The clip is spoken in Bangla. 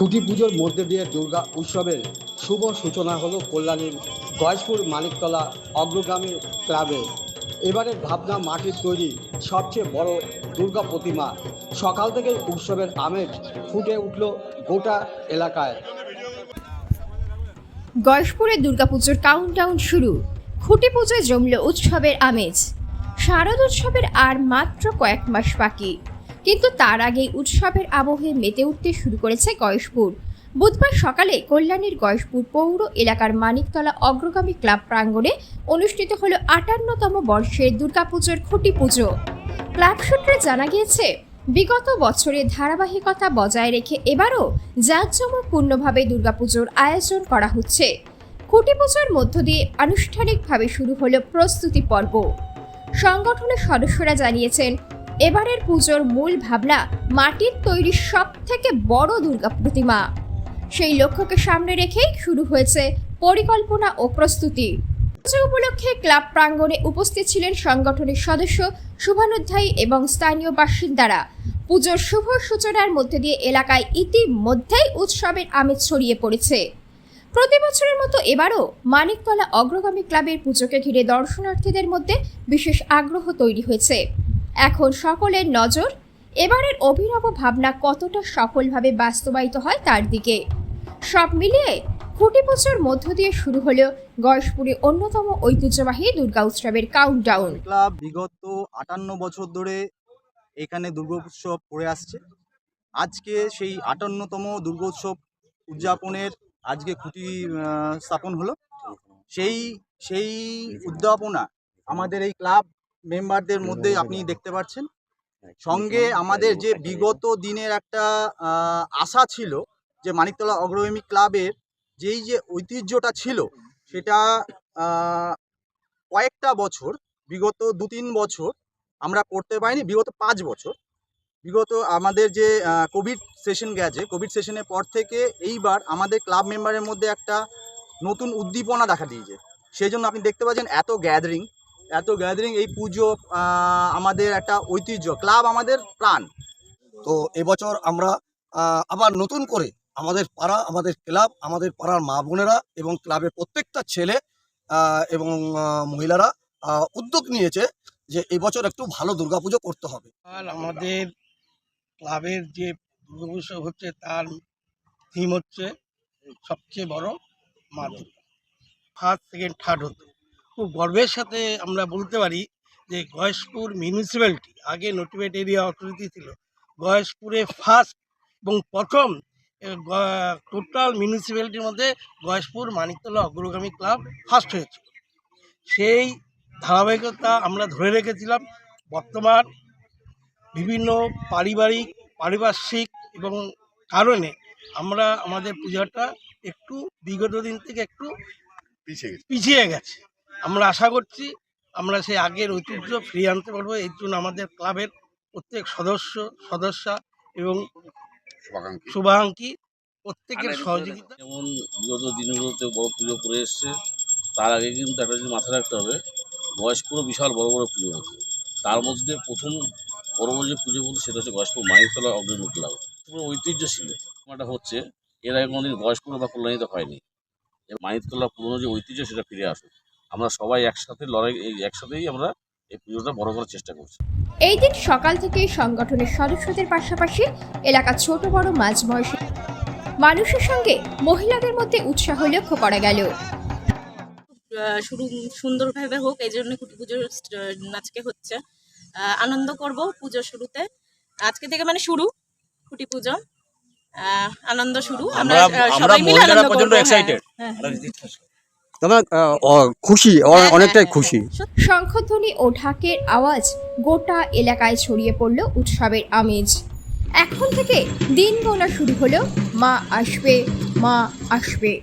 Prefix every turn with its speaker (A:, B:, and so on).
A: খুঁটি পুজোর মধ্যে দিয়ে দুর্গা উৎসবের শুভ সূচনা হলো কল্যাণীর গয়েশপুর মানিকতলা অগ্রগামী ক্লাবে। এবারের ভাবনা মাটির তৈরি সবচেয়ে বড় দুর্গা প্রতিমা। সকাল থেকেই উৎসবের আমেজ ফুটে উঠল গোটা এলাকায়।
B: গয়েশপুরে দুর্গাপুজোর কাউন্টডাউন শুরু। খুঁটি পুজোয় জমল উৎসবের আমেজ। শারদ উৎসবের আর মাত্র কয়েক মাস বাকি, কিন্তু তার আগেই উৎসবের আবহে মেতে উঠতে শুরু করেছে গয়েশপুর। বুধবার সকালে কল্যাণীর গয়েশপুর পৌর এলাকার মানিকতলা অগ্রগামী ক্লাব প্রাঙ্গণে অনুষ্ঠিত হল ৫৮তম বর্ষের দুর্গাপুজোর খুঁটি পুজো। ক্লাব সূত্রে জানা গিয়েছে, বিগত বছরের ধারাবাহিকতা বজায় রেখে এবারও জাঁকজমকপূর্ণভাবে দুর্গাপুজোর আয়োজন করা হচ্ছে। খুঁটি পুজোর মধ্য দিয়ে আনুষ্ঠানিকভাবে শুরু হলো প্রস্তুতি পর্ব। সংগঠনের সদস্যরা জানিয়েছেন, এবারের পুজোর মূল ভাবনা মাটির তৈরি সব থেকে বড় দুর্গা প্রতিমা। সেই লক্ষ্যকে সামনে রেখেই শুরু হয়েছে পরিকল্পনা ও প্রস্তুতি। পুজো উপলক্ষে ক্লাব প্রাঙ্গণে উপস্থিত ছিলেন সংগঠনের সদস্য, শুভানুধ্যায়ী এবং স্থানীয় বাসিন্দারা। পুজোর শুভ সূচনার মধ্যে দিয়ে এলাকায় ইতিমধ্যেই উৎসবের আমেজ ছড়িয়ে পড়েছে। প্রতি বছরের মতো এবারও মানিকতলা অগ্রগামী ক্লাবের পুজোকে ঘিরে দর্শনার্থীদের মধ্যে বিশেষ আগ্রহ তৈরি হয়েছে। এখন সকলের নজর এবারের অভিনব ভাবনা কতটা সফলভাবে বাস্তবায়িত হয় তার দিকে। সব মিলিয়ে খুঁটি পুজোর মধ্য দিয়ে শুরু হলো গয়েশপুরে অন্যতম ঐতিহ্যবাহী দুর্গা উৎসবের কাউন্টডাউন।
C: ক্লাব বিগত ৫৮ বছর ধরে এখানে দুর্গোৎসব করে আসছে। আজকে সেই ৫৮তম দুর্গোৎসব উদযাপনের আজকে খুঁটি স্থাপন হলো। সেই উদ্যাপনা আমাদের এই ক্লাব মেম্বারদের মধ্যে আপনি দেখতে পাচ্ছেন। সঙ্গে আমাদের যে বিগত দিনের একটা আশা ছিল যে মানিকতলা অগ্রগামী ক্লাবের যেই যে ঐতিহ্যটা ছিল সেটা কয়েকটা বছর, বিগত ২-৩ বছর আমরা করতে পারিনি। বিগত ৫ বছর, বিগত আমাদের যে কোভিড সেশন গেছে, কোভিড সেশনের পর থেকে এইবার আমাদের ক্লাব মেম্বারের মধ্যে একটা নতুন উদ্দীপনা দেখা দিয়েছে। সেই জন্য আপনি দেখতে পাচ্ছেন এত গ্যাদারিং। এই পুজো আমাদের একটা ঐতিহ্য, ক্লাব আমাদের প্রাণ।
D: তো এবছর আমরা আবার নতুন করে আমাদের পাড়া, আমাদের ক্লাব, আমাদের পাড়ার মা বোনেরা এবং ক্লাবের প্রত্যেকটা ছেলে এবং মহিলারা উদ্যোগ নিয়েছে যে এবছর একটু ভালো দুর্গাপুজো করতে হবে।
E: আর আমাদের ক্লাবের যে দুর্গোৎসব হচ্ছে তার থিম হচ্ছে সবচেয়ে বড় মা দুর্গা। ফার্স্ট, সেকেন্ড, থার্ড হতো। খুব গর্বের সাথে আমরা বলতে পারি যে গয়েশপুর মিউনিসিপ্যালিটি, আগে নোটিফাইড এরিয়া অথরিটি ছিল, গয়েশপুরে ফার্স্ট এবং প্রথম টোটাল মিউনিসিপ্যালিটির মধ্যে গয়েশপুর মানিকতলা অগ্রগামী ক্লাব ফার্স্ট হয়েছিল। সেই ধারাবাহিকতা আমরা ধরে রেখেছিলাম। বর্তমান বিভিন্ন পারিপার্শ্বিক এবং কারণে আমরা আমাদের পূজাটা একটু বিগত দিন থেকে একটু পিছিয়ে গেছে। আমরা আশা করছি আমরা সেই আগের ঐতিহ্য ফিরিয়ে আনতে পারবো। এই জন্য আমাদের ক্লাবের প্রত্যেক সদস্যা এবং শুভাকাঙ্ক্ষী প্রত্যেকের সহযোগিতা।
F: যেমন বিগত দিনগুলোতে বড় পুজো করে এসছে, তার আগে কিন্তু একটা জিনিস মাথায় রাখতে হবে, গয়েশপুরও বিশাল বড় বড় পুজো হতো। তার মধ্যে প্রথম বড় বড় যে পুজোগুলো সেটা হচ্ছে গয়েশপুর মানিকতলা অগ্রগামী ক্লাব। পুরো ঐতিহ্য ছিল এটা হচ্ছে, এর আগে কোনোদিন গয়েশপুর বা কল্যাণীতে হয়নি। মানিকতলা পুরনো যে ঐতিহ্য সেটা ফিরে আসুক। আমরা সবাই একসাথে একসাথেই আমরা এই পুজোটা বড় করার চেষ্টা করছি।
B: এই দিন সকাল থেকে সংগঠনের সদস্যদের পাশাপাশি এলাকার ছোট বড় মাঝবয়সী মানুষের সঙ্গে মহিলাদের মধ্যে উৎসাহ লক্ষ্য করা গেল।
G: শুরু সুন্দরভাবে হোক, এই জন্য খুঁটি পুজো আজকে হচ্ছে। আনন্দ করব পুজোর শুরুতে, আজকে থেকে মানে শুরু খুঁটি পুজো, আনন্দ শুরু। আমরা সবাই মিলে আনন্দ করব।
A: খুশি, অনেকটাই খুশি।
B: শঙ্খধ্বনি ও ঢাকের আওয়াজ গোটা এলাকায় ছড়িয়ে পড়ল উৎসবের আমেজ। এখন থেকে দিন গোনা শুরু হলো মা আসবে, মা আসবে।